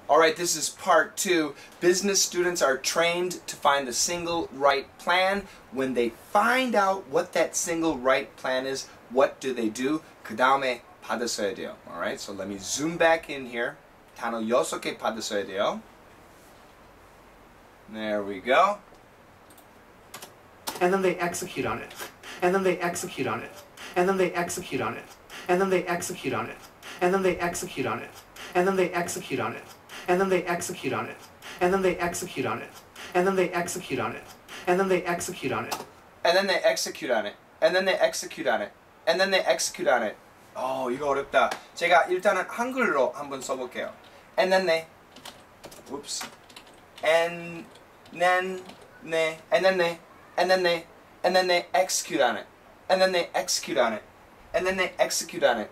Alright, this is part 2. Business students are trained to find the single right plan. When they find out what that single right plan is, what do they do? 그 다음에 받으셔야 돼요. Alright, so let me zoom back in here. 단어 6개 받으셔야 돼요. There we go. And then they execute on it. And then they execute on it. And then they execute on it. And then they execute on it. And then they execute on it. And then they execute on it. And then they execute on it. And then they execute on it. And then they execute on it. And then they execute on it. And then they execute on it. And then they execute on it. And then they execute on it. 이거 어렵다. 제가 일단은 한글로 한번 써볼게요. And then they, whoops. And then they, and then they, and then they, and then they execute on it. And then they execute on it. And then they execute on it.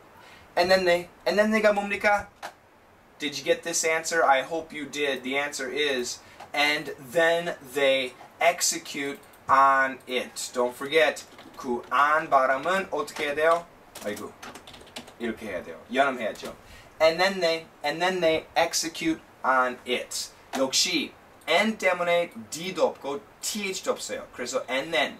And then they가 뭡니까? Did you get this answer? I hope you did. The answer is, and then they execute on it. Don't forget, 그 안 발음은 어떻게 해야 돼요? 아이고, 이렇게 해야 돼요. 연음해야죠. And then they execute on it. 역시 and 때문에 d도 없고 th도 없어요. 그래서 and then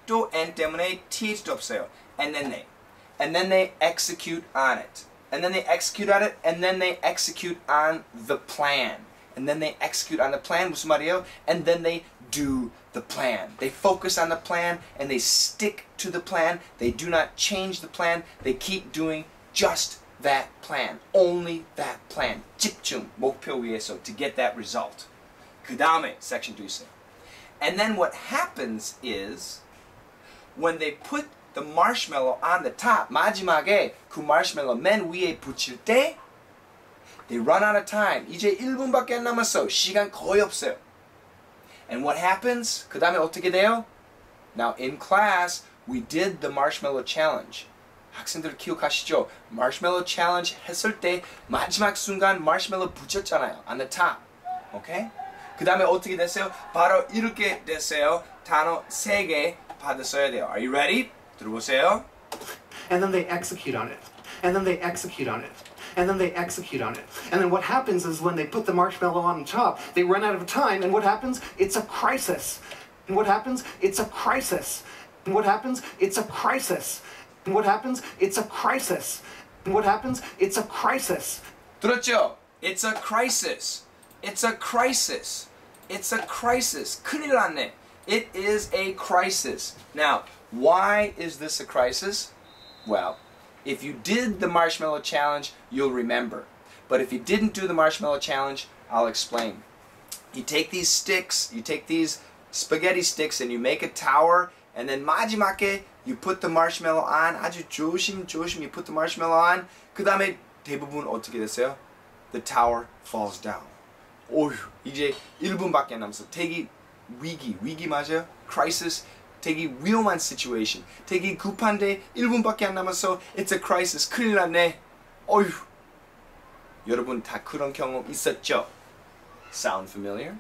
또 and 때문에 th도 없어요. And then they execute on it. And then they execute on it, and then they execute on the plan. And then they execute on the plan, 무슨 말이에요? And then they do the plan. They focus on the plan, and they stick to the plan. They do not change the plan. They keep doing just that plan. Only that plan. 집중, 목표 위해서, to get that result. 그 다음에, section 2 있어요. And then what happens is, when they put the marshmallow on the top, 마지막에 그 marshmallow 맨 위에 붙일 때 they run out of time. 이제 1분밖에 안 남았어. 시간 거의 없어요. And what happens? 그 다음에 어떻게 돼요? Now in class we did the marshmallow challenge. 학생들 기억하시죠? marshmallow challenge 했을 때 마지막 순간 marshmallow 붙였잖아요. on the top. Okay? 그 다음에 어떻게 됐어요? 바로 이렇게 됐어요. 단어 3개 받으셔야 돼요. Are you ready? 들어보세요. And then they execute on it. And then they execute on it. And then they execute on it. And then what happens is when they put the marshmallow on top, they run out of time, and what happens? It's a crisis. And what happens? It's a crisis. And what happens? It's a crisis. And what happens? It's a crisis. And what happens? It's a crisis. 들었죠? It's a crisis. It's a crisis. It's a crisis. 큰일 났네. It is a crisis. Now, why is this a crisis? Well, if you did the marshmallow challenge, you'll remember. But if you didn't do the marshmallow challenge, I'll explain. You take these sticks, you take these spaghetti sticks, and you make a tower, and then 마지막에 you put the marshmallow on. 아주 조심 you put the marshmallow on. 그 다음에 대부분 어떻게 됐어요? The tower falls down. 오휴, 이제 1분밖에 안 남았어. 되게 위기 맞아요? crisis. 되게 위험한 situation. 되게 급한데 1분밖에 안 남았어. It's a crisis. 큰일 났네. 어휴. 여러분 다 그런 경험 있었죠? Sound familiar?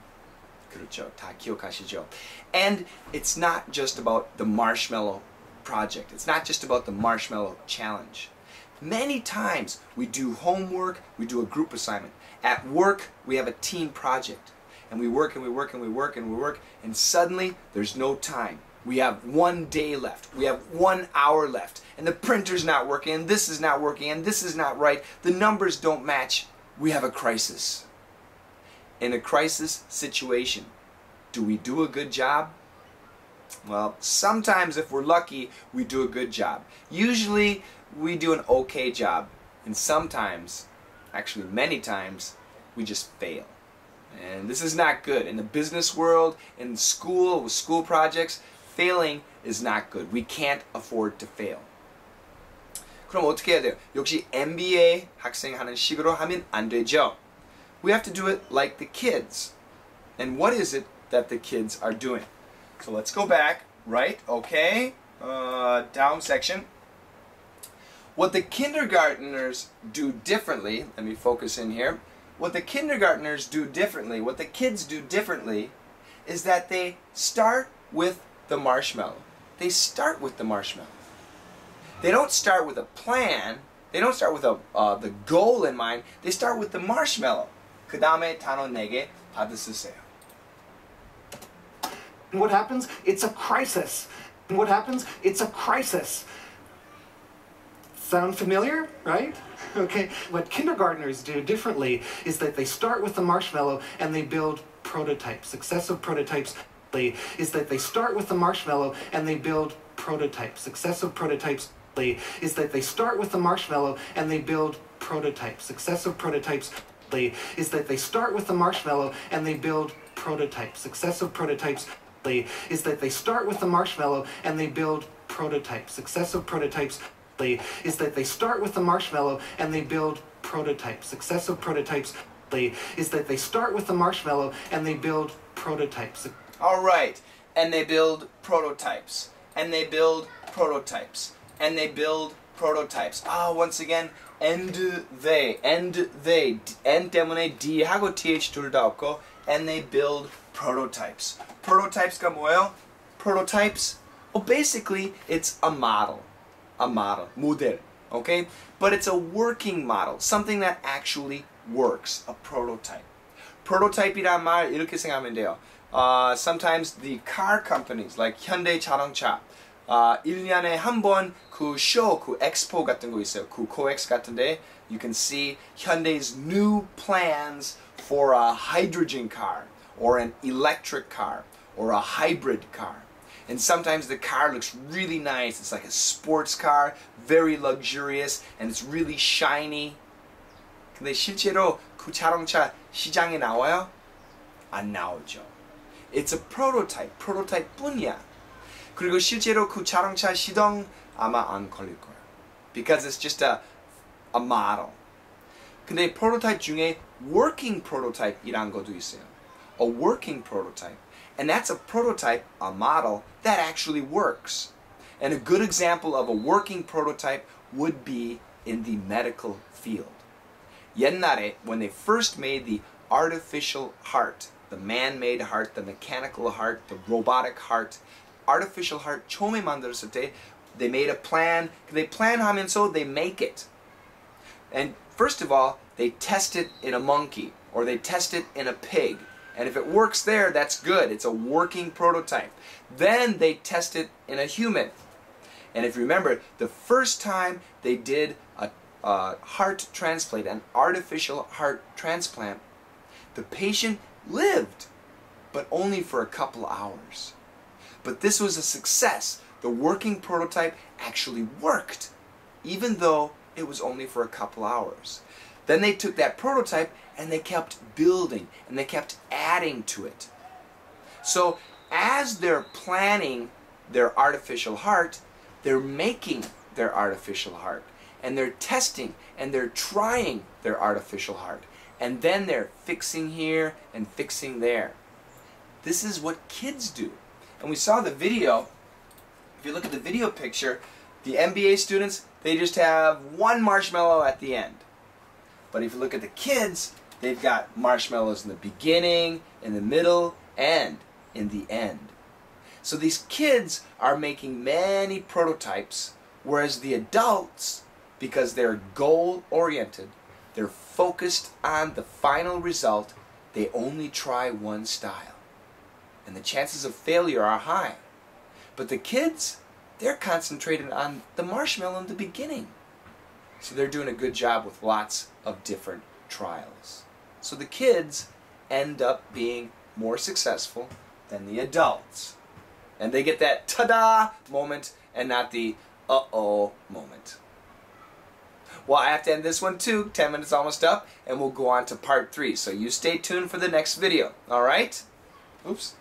그렇죠. 다 기억하시죠? And it's not just about the marshmallow project. It's not just about the marshmallow challenge. Many times we do homework, we do a group assignment. At work, we have a team project. And we work and we work and we work and we work, and suddenly there's no time. We have 1 day left. We have 1 hour left. And the printer's not working, and this is not working, and this is not right. The numbers don't match. We have a crisis. In a crisis situation, do we do a good job? Well, sometimes if we're lucky, we do a good job. Usually, we do an okay job. And sometimes, actually many times, we just fail. And this is not good. In the business world, in school, with school projects, failing is not good. We can't afford to fail. 그럼 어떻게 해야 돼요? 역시 MBA 학생 하는 식으로 하면 안 되죠. We have to do it like the kids. And what is it that the kids are doing? So let's go back, right? Okay. Down section. What the kindergartners do differently, let me focus in here. What the kindergartners do differently, what the kids do differently, is that they start with the marshmallow. They start with the marshmallow. They don't start with a plan. They don't start with the goal in mind. They start with the marshmallow. 그 다음에 단어 4개 받으세요. And what happens? It's a crisis. And what happens? It's a crisis. Sound familiar, right? Okay, what kindergartners do differently is that they start with the marshmallow and they build prototypes, successive prototypes. Is that they start with the marshmallow and they build prototypes, successive prototypes. Is that they start with the marshmallow and they build prototypes, successive prototypes. Is that they start with the marshmallow and they build prototypes, successive prototypes. Is that they start with the marshmallow and they build prototypes, successive prototypes. Is that they start with the marshmallow and they build prototypes, successive prototypes. Is that they start with the marshmallow and they build prototypes. All right, and they build prototypes, and they build prototypes, and they build prototypes. Once again, and they, N 때문에 D하고 TH 둘 다 없고, and they build prototypes. Prototypes가 뭐예요? Prototypes, well, basically, it's a model, 모델, okay? But it's a working model, something that actually works, a prototype. Prototype이란 말 이렇게 생각하면 돼요. Sometimes the car companies, like 현대 자동차, 1년에 한 번 그 쇼, 그 엑스포 같은 거 있어요. 그 코엑스 같은데, you can see Hyundai's new plans for a hydrogen car, or an electric car, or a hybrid car. And sometimes the car looks really nice. It's like a sports car, very luxurious, and it's really shiny. 근데 실제로 그 자동차 시장에 나와요? 안 나오죠. It's a prototype, prototype 뿐이야. 그리고 실제로 그 자동차 시동 아마 안 걸릴 거예요. Because it's just a model. 근데 prototype 중에 working prototype이란 것도 있어요. A working prototype. And that's a prototype, a model, that actually works. And a good example of a working prototype would be in the medical field. 옛날에, when they first made the artificial heart, the man-made heart, the mechanical heart, the robotic heart, artificial heart 처음에 만들었을 때, they made a plan. They plan하면서 they make it. And first of all, they test it in a monkey, or they test it in a pig. And if it works there, that's good. It's a working prototype. Then they test it in a human. And if you remember, the first time they did a heart transplant, an artificial heart transplant, the patient lived, but only for a couple hours. But this was a success. The working prototype actually worked, even though it was only for a couple hours. Then they took that prototype and they kept building and they kept adding to it. So as they're planning their artificial heart, they're making their artificial heart. And they're testing and they're trying their artificial heart. And then they're fixing here and fixing there. This is what kids do. And we saw the video. If you look at the video picture, the MBA students, they just have one marshmallow at the end. But if you look at the kids, they've got marshmallows in the beginning, in the middle, and in the end. So these kids are making many prototypes, whereas the adults, because they're goal-oriented, they're focused on the final result, they only try one style. And the chances of failure are high. But the kids, they're concentrated on the marshmallow in the beginning. So they're doing a good job with lots of different trials. So the kids end up being more successful than the adults. And they get that ta-da moment and not the uh-oh moment. Well, I have to end this one too. 10 minutes almost up, and we'll go on to part 3. So you stay tuned for the next video. All right? Oops.